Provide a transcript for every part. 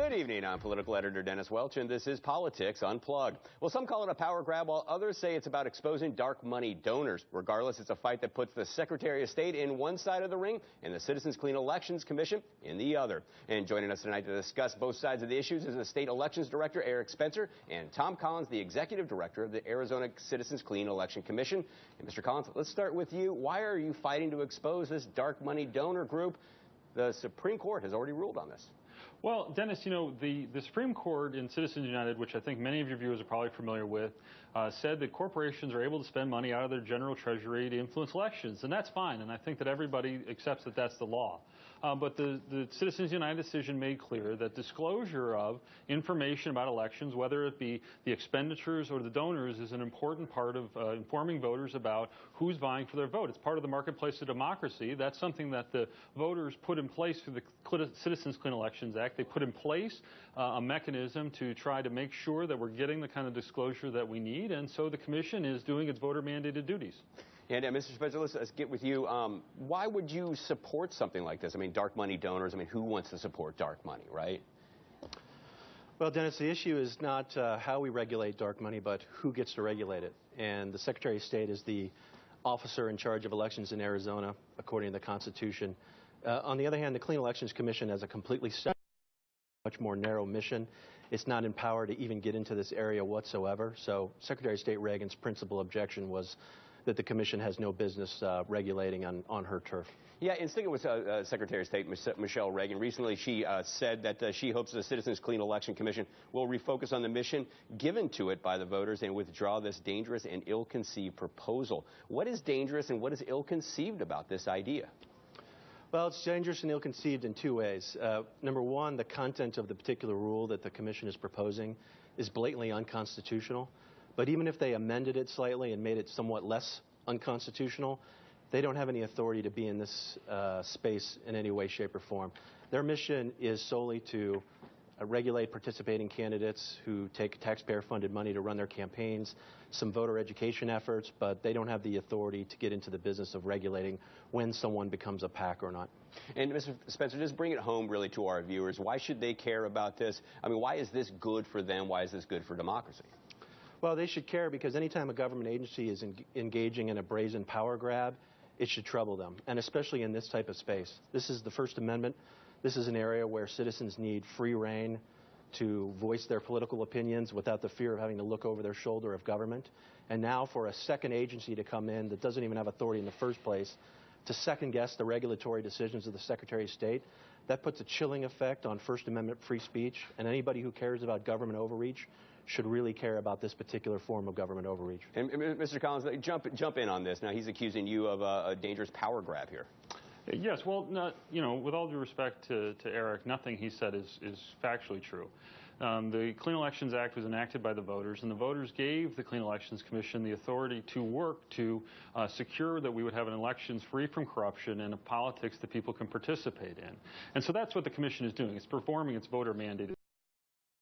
Good evening. I'm political editor Dennis Welch, and this is Politics Unplugged. Well, some call it a power grab, while others say it's about exposing dark money donors. Regardless, it's a fight that puts the Secretary of State in one side of the ring and the Citizens Clean Elections Commission in the other. And joining us tonight to discuss both sides of the issues is the State Elections Director, Eric Spencer, and Tom Collins, the Executive Director of the Arizona Citizens Clean Election Commission. And Mr. Collins, let's start with you. Why are you fighting to expose this dark money donor group? The Supreme Court has already ruled on this. Well, Dennis, you know, the Supreme Court in Citizens United, which I think many of your viewers are probably familiar with, said that corporations are able to spend money out of their general treasury to influence elections, and that's fine, and I think that everybody accepts that that's the law. But the Citizens United decision made clear that disclosure of information about elections, whether it be the expenditures or the donors, is an important part of informing voters about who's vying for their vote. It's part of the marketplace of democracy. That's something that the voters put in place through the Citizens Clean Elections Act. They put in place a mechanism to try to make sure that we're getting the kind of disclosure that we need, and so the Commission is doing its voter-mandated duties. And Mr. Spencer, let's get with you. Why would you support something like this? I mean, dark money donors, I mean, who wants to support dark money, right? Well, Dennis, the issue is not how we regulate dark money, but who gets to regulate it. And the Secretary of State is the officer in charge of elections in Arizona, according to the Constitution. On the other hand, the Clean Elections Commission has a completely separate, much more narrow mission. It's not empowered to even get into this area whatsoever. So Secretary of State Reagan's principal objection was that the Commission has no business regulating on her turf. Yeah, and sticking with Secretary of State Michele Reagan, recently she said that she hopes the Citizens Clean Election Commission will refocus on the mission given to it by the voters and withdraw this dangerous and ill-conceived proposal. What is dangerous and what is ill-conceived about this idea? Well, it's dangerous and ill-conceived in two ways. Number one, the content of the particular rule that the Commission is proposing is blatantly unconstitutional. But even if they amended it slightly and made it somewhat less unconstitutional, they don't have any authority to be in this space in any way, shape, or form. Their mission is solely to regulate participating candidates who take taxpayer-funded money to run their campaigns, some voter education efforts, but they don't have the authority to get into the business of regulating when someone becomes a PAC or not. And Mr. Spencer, just bring it home really to our viewers. Why should they care about this? I mean, why is this good for them? Why is this good for democracy? Well, they should care because anytime a government agency is engaging in a brazen power grab, it should trouble them, and especially in this type of space. This is the First Amendment. This is an area where citizens need free rein to voice their political opinions without the fear of having to look over their shoulder of government. And now for a second agency to come in that doesn't even have authority in the first place to second-guess the regulatory decisions of the Secretary of State, that puts a chilling effect on First Amendment free speech, and anybody who cares about government overreach should really care about this particular form of government overreach. And Mr. Collins, jump in on this. Now, he's accusing you of a dangerous power grab here. Yes, well, you know, with all due respect to Eric, nothing he said is factually true. The Clean Elections Act was enacted by the voters, and the voters gave the Clean Elections Commission the authority to work to secure that we would have an elections free from corruption and a politics that people can participate in. And so that's what the Commission is doing. It's performing its voter mandate.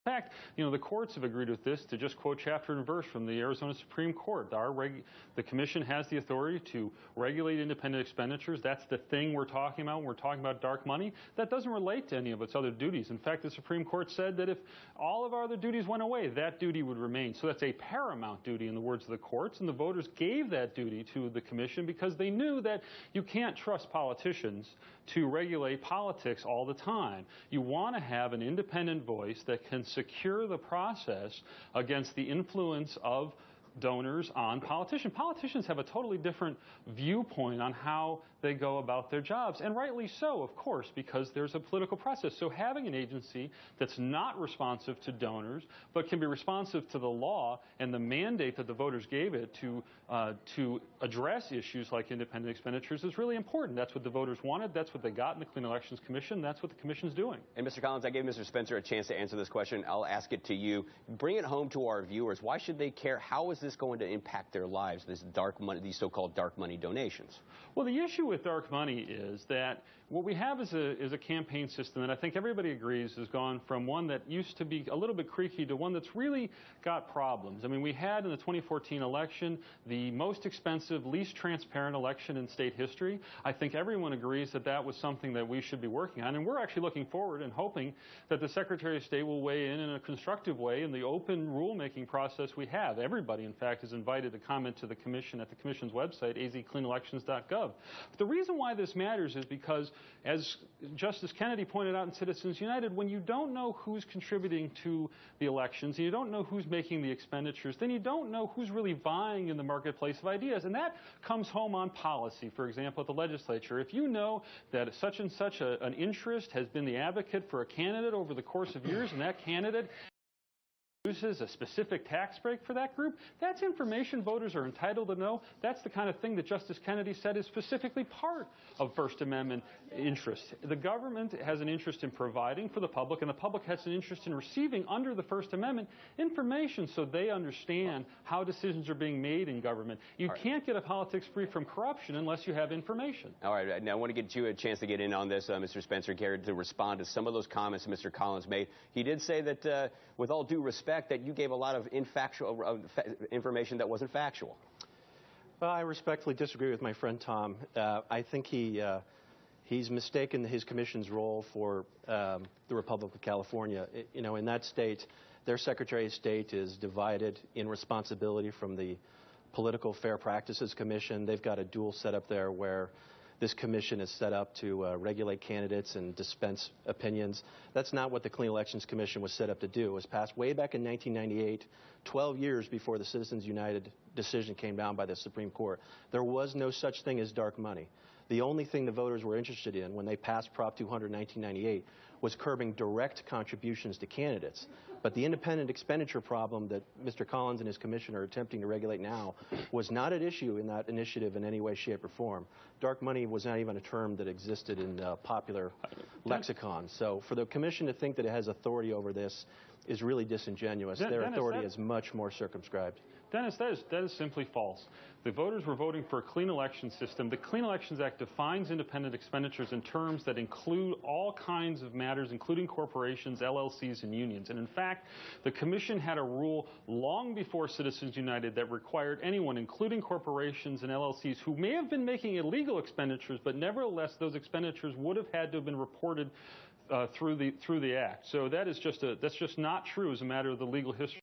In fact, you know, the courts have agreed with this. To just quote chapter and verse from the Arizona Supreme Court, the Commission has the authority to regulate independent expenditures. That's the thing we're talking about when we're talking about dark money. That doesn't relate to any of its other duties. In fact, the Supreme Court said that if all of our other duties went away, that duty would remain. So that's a paramount duty in the words of the courts, and the voters gave that duty to the Commission because they knew that you can't trust politicians to regulate politics all the time. You want to have an independent voice that can secure the process against the influence of donors on politicians. Politicians have a totally different viewpoint on how they go about their jobs, and rightly so, of course, because there's a political process. So having an agency that's not responsive to donors, but can be responsive to the law and the mandate that the voters gave it to address issues like independent expenditures is really important. That's what the voters wanted. That's what they got in the Clean Elections Commission. That's what the Commission's doing. And Mr. Collins, I gave Mr. Spencer a chance to answer this question. I'll ask it to you. Bring it home to our viewers. Why should they care? How is this going to impact their lives, this dark money, these so-called dark money donations? Well, the issue with dark money is that What we have is a campaign system that I think everybody agrees has gone from one that used to be a little bit creaky to one that's really got problems. I mean, we had in the 2014 election the most expensive, least transparent election in state history. I think everyone agrees that that was something that we should be working on, and we're actually looking forward and hoping that the Secretary of State will weigh in a constructive way in the open rulemaking process we have. Everybody, in fact, is invited to comment to the Commission at the Commission's website, azcleanelections.gov. But the reason why this matters is because, as Justice Kennedy pointed out in Citizens United, when you don't know who's contributing to the elections, and you don't know who's making the expenditures, then you don't know who's really vying in the marketplace of ideas. And that comes home on policy, for example, at the legislature. If you know that such and such an interest has been the advocate for a candidate over the course of years, and that candidate uses a specific tax break for that group, that's information voters are entitled to know. That's the kind of thing that Justice Kennedy said is specifically part of First Amendment interest. The government has an interest in providing for the public, and the public has an interest in receiving, under the First Amendment, information so they understand how decisions are being made in government. You can't get a politics free from corruption unless you have information. All right. Now, I want to get you a chance to get in on this, Mr. Spencer, to respond to some of those comments Mr. Collins made. He did say that, with all due respect, that you gave a lot of information that wasn't factual. Well, I respectfully disagree with my friend Tom. I think he's mistaken his commission's role for the Republic of California. You know, in that state, their Secretary of State is divided in responsibility from the Political Fair Practices Commission. They've got a dual setup there where this commission is set up to regulate candidates and dispense opinions. That's not what the Clean Elections Commission was set up to do. It was passed way back in 1998, 12 years before the Citizens United decision came down by the Supreme Court. There was no such thing as dark money. The only thing the voters were interested in when they passed Prop 200 in 1998 was curbing direct contributions to candidates. But the independent expenditure problem that Mr. Collins and his commission are attempting to regulate now was not at issue in that initiative in any way, shape, or form. Dark money was not even a term that existed in popular lexicon. So for the commission to think that it has authority over this is really disingenuous. Their authority is much more circumscribed. Dennis, that is simply false. The voters were voting for a clean election system. The Clean Elections Act defines independent expenditures in terms that include all kinds of matters, including corporations, LLCs, and unions. And in fact, the Commission had a rule long before Citizens United that required anyone, including corporations and LLCs, who may have been making illegal expenditures, but nevertheless those expenditures would have had to have been reported through the Act. So that's just not true as a matter of the legal history.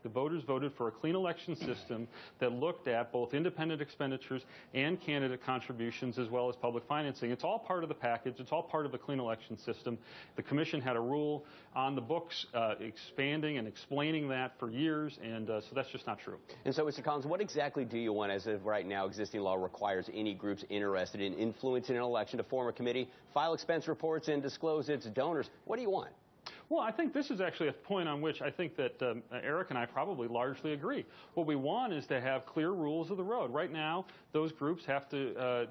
The voters voted for a clean election system that looked at both independent expenditures and candidate contributions as well as public financing. It's all part of the package. It's all part of the clean election system. The Commission had a rule on the books expanding and explaining that for years, and so that's just not true. And so, Mr. Collins, what exactly do you want? As of right now, existing law requires any groups interested in influencing an election to form a committee, file expense reports, and disclose its donors. What do you want? Well, I think this is actually a point on which I think that Eric and I probably largely agree. What we want is to have clear rules of the road. Right now, those groups have to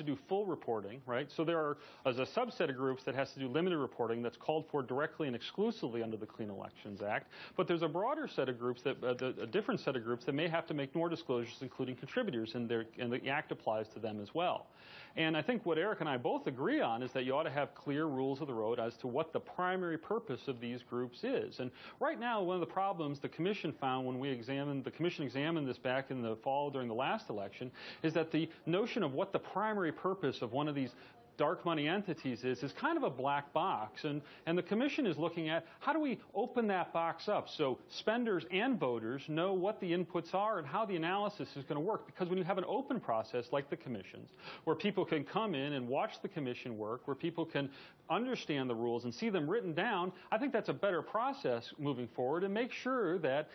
do full reporting, right? So there are a subset of groups that has to do limited reporting that's called for directly and exclusively under the Clean Elections Act. But there's a broader set of groups, a different set of groups that may have to make more disclosures, including contributors, and the Act applies to them as well. And I think what Eric and I both agree on is that you ought to have clear rules of the road as to what the primary purpose of these groups is. And right now, one of the problems the Commission found when the Commission examined this back in the fall during the last election is that the notion of what the primary purpose of one of these dark money entities is kind of a black box. And the Commission is looking at how do we open that box up so spenders and voters know what the inputs are and how the analysis is going to work. Because when you have an open process like the Commission's, where people can come in and watch the Commission work, where people can understand the rules and see them written down, I think that's a better process moving forward, and make sure that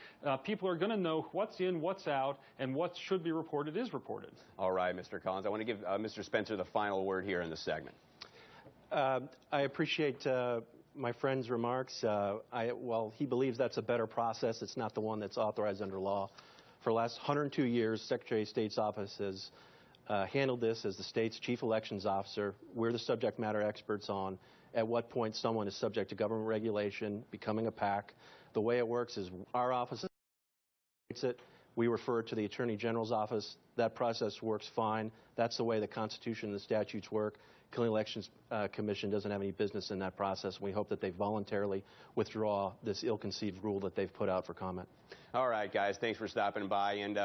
people are going to know what's in, what's out, and what should be reported is reported. All right, Mr. Collins. I want to give Mr. Spencer the final word here in this segment. I appreciate my friend's remarks. Well, he believes that's a better process. It's not the one that's authorized under law. For the last 102 years, Secretary of State's office has handled this as the state's chief elections officer. We're the subject matter experts on at what point someone is subject to government regulation, becoming a PAC. The way it works is our office it. We refer it to the Attorney General's office. That process works fine. That's the way the Constitution and the statutes work. Clean Elections Commission doesn't have any business in that process. We hope that they voluntarily withdraw this ill-conceived rule that they've put out for comment. All right, guys, thanks for stopping by. And